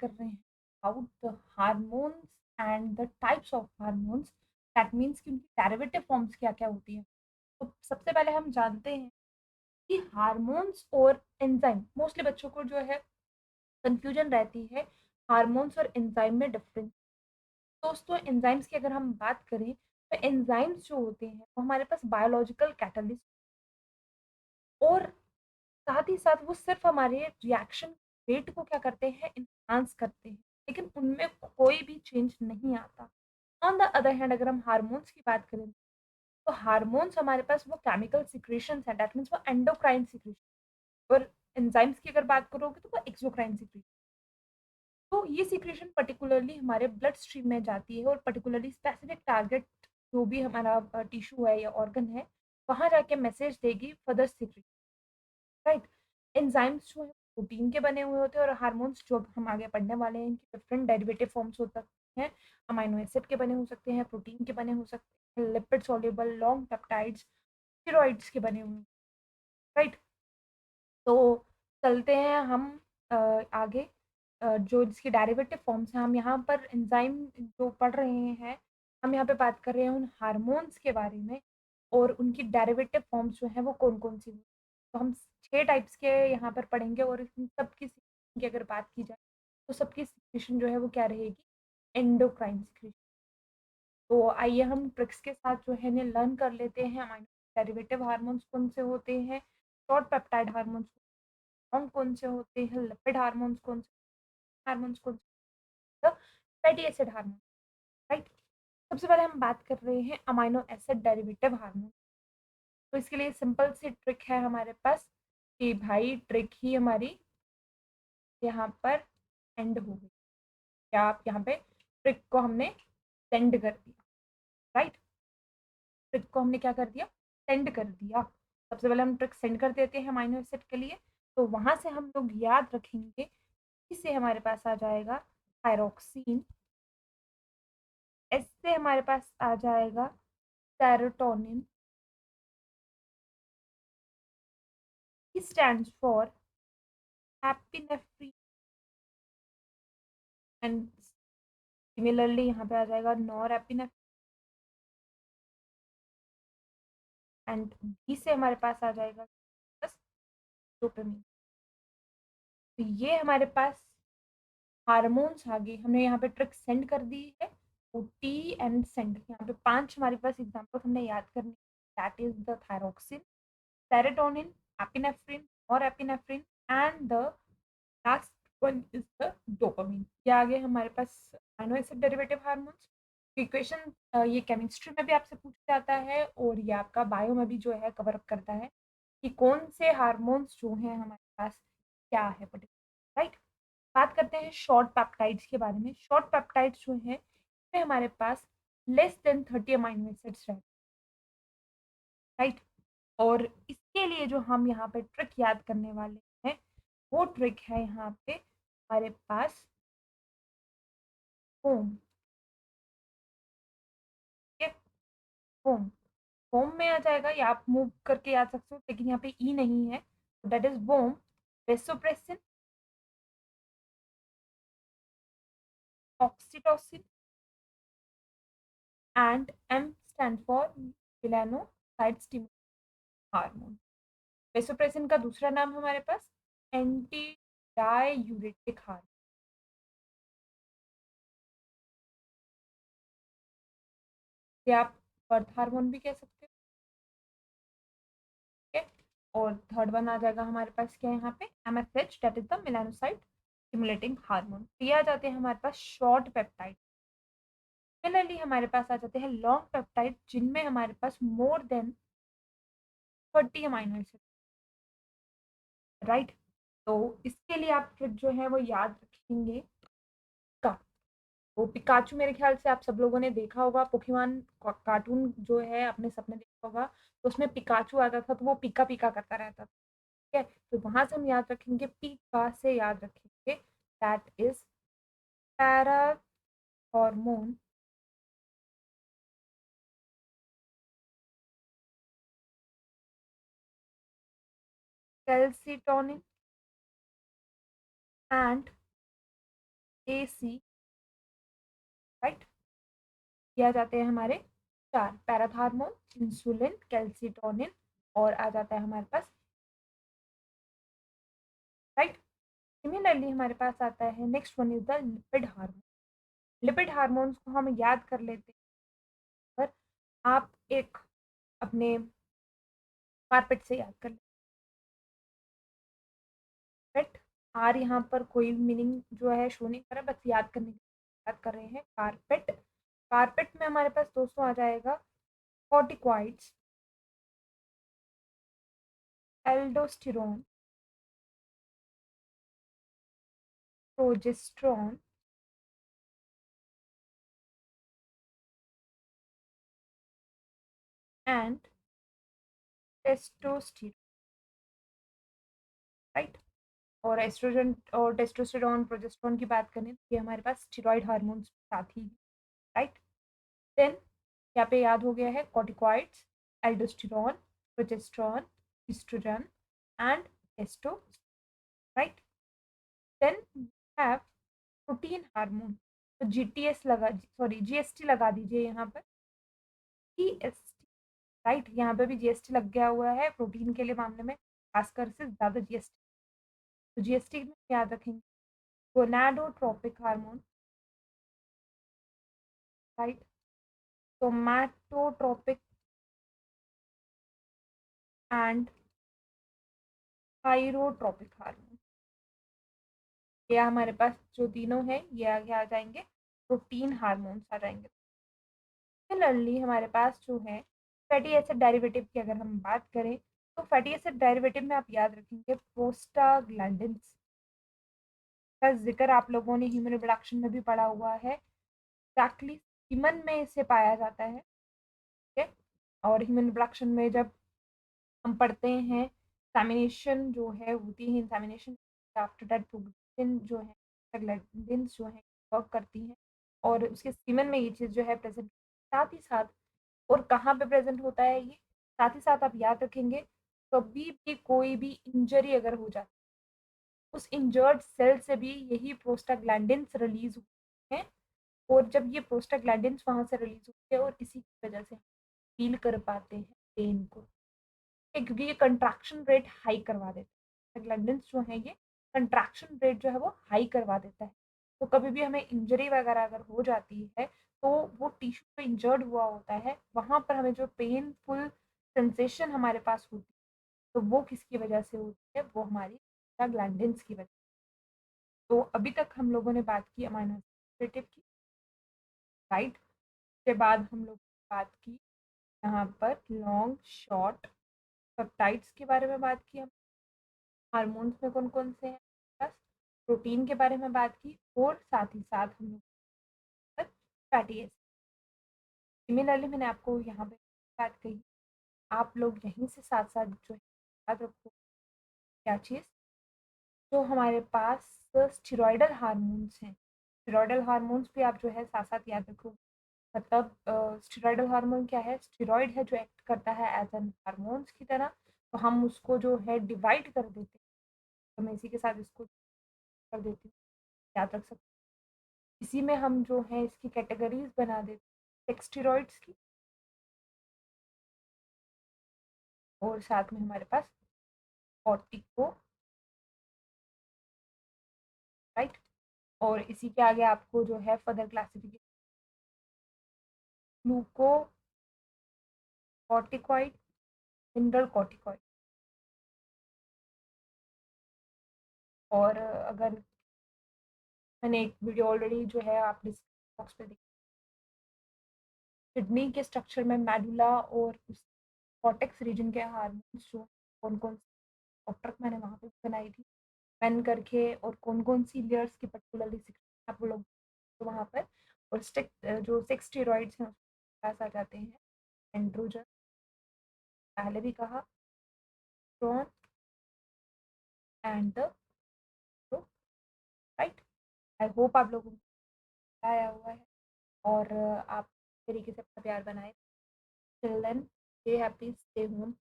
कर रहे हैं about the hormones and the types of hormones. That means कि उनकी डेरिवेटिव फॉर्म्स क्या-क्या होती हैं। तो सबसे पहले हम जानते हैं कि हार्मोन्स और एंजाइम, मोस्टली बच्चों को जो है कन्फ्यूजन रहती है हार्मोन्स और एंजाइम में डिफरेंस। दोस्तों एंजाइम्स की अगर हम बात करें तो एंजाइम्स जो होते हैं वो हमारे पास बायोलॉजिकल कैटलिस्ट और साथ ही साथ वो सिर्फ हमारे रिएक्शन रेट को क्या करते हैं, एनहांस करते हैं, लेकिन उनमें कोई भी चेंज नहीं आता। ऑन द अदर हैंड अगर हम हार्मोन्स की बात करें तो हार्मोन्स हमारे पास वो केमिकल सिक्रेशंस है, दैट मीन्स वो एंडोक्राइन सिक्रेशन। और एंजाइम्स की अगर बात करोगे तो वो एक्सोक्राइन सिक्रेशन। तो ये सिक्रेशन पर्टिकुलरली हमारे ब्लड स्ट्रीम में जाती है और पर्टिकुलरली स्पेसिफिक टारगेट जो भी हमारा टिश्यू है या ऑर्गन है, वहाँ जाके मैसेज देगी फर्दर सिक्रेशन, राइट। एंजाइम्स जो है प्रोटीन के बने हुए होते हैं और हार्मोन्स जो हम आगे पढ़ने वाले हैं इनके डिफरेंट डेरिवेटिव फॉर्म्स हो सकते हैं। अमाइनो एसिड के बने हो सकते हैं, प्रोटीन के बने हो सकते हैं, lipid soluble long peptides, steroids के बने हुए, राइट। तो चलते हैं हम आगे। जो जिसकी डेरिवेटिव फॉर्म्स हैं, हम यहाँ पर एंजाइम जो पढ़ रहे हैं, हम यहाँ पे बात कर रहे हैं उन हार्मोन्स के बारे में और उनकी डेरिवेटिव फॉर्म्स जो हैं वो कौन-कौन सी हैं। तो हम 6 टाइप्स के यहाँ पर पढ़ेंगे और इन सब की सिक्रेशन की अगर बात की जाए, तो सबकी सिक्रेशन जो है वो क्या रहेगी? Endocrine secretion. तो आइए हम ट्रिक्स के साथ जो है इन्हें लर्न कर लेते हैं। अमाइनो डेरिवेटिव हार्मोन्स कौन से होते हैं? शॉर्ट पेप्टाइड हार्मोन्स कौन से होते हैं, लिपिड हार्मोन्स कौन से, फैटी एसिड हार्मोन, राइट। सबसे पहले हम बात कर रहे हैं अमाइनो एसिड डेरिवेटिव हार्मोन। तो इसके लिए सिंपल सी ट्रिक है हमारे पास कि भाई ट्रिक ही हमारी यहाँ पर एंड हो गई। क्या आप यहाँ पे ट्रिक को हमने सेंड कर दिया, राइट। ट्रिक को हमने क्या कर दिया, सेंड कर दिया। सबसे पहले हम ट्रिक सेंड कर देते हैं अमाइनो एसिड के लिए। तो वहां से हम लोग याद रखेंगे, इससे हमारे पास आ जाएगा थायरोक्सिन, इससे हमारे पास आ जाएगा serotonin, stands for epinephrine and similarly यहाँ पे आ जाएगा नॉर एपिनेफ्रिन एंड बी से हमारे पास आ जाएगा बस डोपामिन। तो ये हमारे पास हार्मोन्स आ गए। हमने यहाँ पे ट्रिक सेंड कर दी है। तो टी एंड सेंड, यहाँ पे 5 हमारे पास एग्जाम्पल हमने याद करनी, that is the thyroxine, serotonin, epinephrine और epinephrine and the last one is the dopamine. ये आ गए हमारे पास amino acid derivative hormones. Equation ये केमिस्ट्री में भी आपसे पूछा जाता है और ये आपका बायो में भी जो है कवर अप करता है कि कौन से हार्मोन्स जो हैं हमारे पास क्या है पर्टिकुलर, राइट। बात करते हैं शॉर्ट पेप्टाइड्स के बारे में। शॉर्ट पेप्टाइड्स जो है इसमें हमारे पास लेस देन 30 अमाइनो एसिड्स रहते हैं, राइट। और इसके लिए जो हम यहाँ पे ट्रिक याद करने वाले हैं वो ट्रिक है यहाँ पे हमारे पास होम, ठीक है। होम, होम में आ जाएगा या आप मूव करके याद सकते हो, लेकिन यहाँ पे ई नहीं है, दैट इज वोम, vasopressin, oxytocin and M stand for melanocyte stimulating hormone. Vasopressin का दूसरा नाम हमारे पास एंटी डाययूरेटिक हार्मोन, या आप बर्थ हार्मोन भी कह सकते हो, ठीक है। और थर्ड वन आ जाएगा हमारे पास क्या है यहाँ पे, MSH, that is the melanocyte stimulating hormone. तो ये आ जाते हैं हमारे पास शॉर्ट पेप्टाइड। सिमिलरली हमारे पास आ जाते हैं लॉन्ग पेप्टाइड जिनमें हमारे पास more than 30 amino acid, right. तो इसके लिए आप ट्रिक जो है वो याद रखेंगे का। तो पिकाचू मेरे ख्याल से आप सब लोगों ने देखा होगा, पोकेमॉन कार्टून जो है अपने सपने देखा होगा, तो उसमें पिकाचू आता था तो वो पीका पीका करता रहता था, ठीक है। तो वहां से हम याद रखेंगे, पीका से याद रखेंगे that is para hormone calcitonin and AC, right. ये आ जाते हैं हमारे 4 पैराथार्मोन, इंसुलिन, कैल्सिटोनिन और आ जाता है हमारे पास, राइट। सिमिलरली हमारे पास आता है next one is the lipid hormone. Lipid hormones को हम याद कर लेते हैं। पर आप एक अपने कारपेट से याद कर लेते हैं। आर यहाँ पर कोई मीनिंग जो है शो नहीं कर रहा, बस याद करने की याद कर रहे हैं। कारपेट, कारपेट में हमारे पास दोस्तों आ जाएगा corticoids, aldosterone, progesterone and testosterone, right. और एस्ट्रोजन और टेस्टोस्टेरोन प्रोजेस्टेरोन की बात करें तो ये हमारे पास स्टेरॉइड हार्मोन्स साथ ही, राइट। देन यहाँ पे याद हो गया है corticoids, aldosterone, progesterone, estrogen and testosterone, right. Then we have protein hormone. तो जीटीएस लगा, सॉरी जीएसटी लगा दीजिए यहाँ पर, जीएसटी, राइट। यहाँ पे भी जीएसटी लग गया हुआ है प्रोटीन के लिए मामले में, खासकर से ज्यादा जीएसटी। तो जीएसटी में याद रखेंगे gonadotropic hormone, right, somatotropic and thyrotropic hormone. ये हमारे पास जो तीनों हैं ये आगे आ जाएंगे, प्रोटीन हार्मोन्स आ जाएंगे। सिमिलरली हमारे पास जो है फैटी एसिड डेरिवेटिव की अगर हम बात करें तो फैटी एसिड डेरिवेटिव में आप याद रखेंगे प्रोस्टाग्लैंडिन्स का जिक्र आप लोगों ने ह्यूमन रिप्रोडक्शन में भी पढ़ा हुआ है। एग्जैक्टली ह्यूमन में इसे पाया जाता है, ठीक है। और ह्यूमन रिप्रोडक्शन में जब हम पढ़ते हैं इंसेमिनेशन जो है होती है, इंसेमिनेशन आफ्टर दैट प्रोग्रेशन जो है ग्लैंडिन्स जो है वर्क करती हैं और उसके सीमन में ये चीज़ जो है प्रेजेंट, साथ ही साथ और कहाँ पे प्रेजेंट होता है ये, साथ ही साथ आप याद रखेंगे कभी भी कोई भी इंजरी अगर हो जाती है उस इंजर्ड सेल से भी यही प्रोस्टाग्लैंडिन्स रिलीज होते हैं। और जब ये प्रोस्टाग्लैंडिन्स वहां से रिलीज होते हैं और इसी की वजह से फील कर पाते हैं पेन को, क्योंकि ये कंट्रैक्शन रेट हाई करवा देता है। ग्लैंडिन्स जो है ये कंट्रैक्शन रेट जो है वो हाई करवा देता है। तो कभी भी हमें इंजरी वगैरह अगर हो जाती है तो वो टिश्यू पे इंजर्ड हुआ होता है, वहां पर हमें जो पेनफुल सेंसेशन हमारे पास होती है तो वो किसकी वजह से होती है, वो हमारी ग्लैंडिन्स की वजह। तो अभी तक हम लोगों ने बात की अमाइनो एसिड की, राइट। उसके बाद हम लोग बात की यहाँ पर लॉन्ग शॉर्ट पेप्टाइड्स के बारे में बात की, हम हार्मोन्स में कौन कौन से हैं, बस प्रोटीन के बारे में बात की और साथ ही साथ हम लोग फैटी एसिड। सिमिलरली मैंने आपको यहाँ पे बात कही, आप लोग यहीं से साथ साथ जो है याद रखो क्या चीज़, जो हमारे पास स्टेरॉयडल हार्मोन्स हैं, स्टेरॉयडल हार्मोन्स भी आप जो है साथ साथ याद रखो। मतलब स्टेरॉयडल हार्मोन क्या है, स्टेरॉयड है जो एक्ट करता है एज एन हार्मोन्स की तरह, तो हम उसको जो है डिवाइड कर देते हैं। तो मैं इसी के साथ इसको कर देती हूँ, याद रख सकते हैं। इसी में हम जो है इसकी कैटेगरीज बना देते हैं सेक्सटेरॉइड्स की, और साथ में हमारे पास कॉर्टिको, राइट। और इसी के आगे आपको जो है further classification ग्लूको corticoid, mineral corticoid. और अगर मैंने एक वीडियो ऑलरेडी जो है आप डिस्क्रिप्शन बॉक्स पे देखी, किडनी के स्ट्रक्चर में मेडुला और कॉर्टेक्स रीजन के हार्मोन्स जो कौन कौन डॉक्टर मैंने वहाँ पे बनाई थी पेन करके, और कौन कौन सी लेयर्स की पर्टिकुलरली आप लोग तो वहाँ पर, और स्टिक जो सिक्स स्टेरॉइड्स हैं उसके पास आ जाते हैं एंड्रोजन, पहले भी कहा, स्ट्रॉन and the, right. I hope आप लोगों को आया हुआ है और आप तरीके से अपना प्यार बनाए। Till then stay happy, stay home.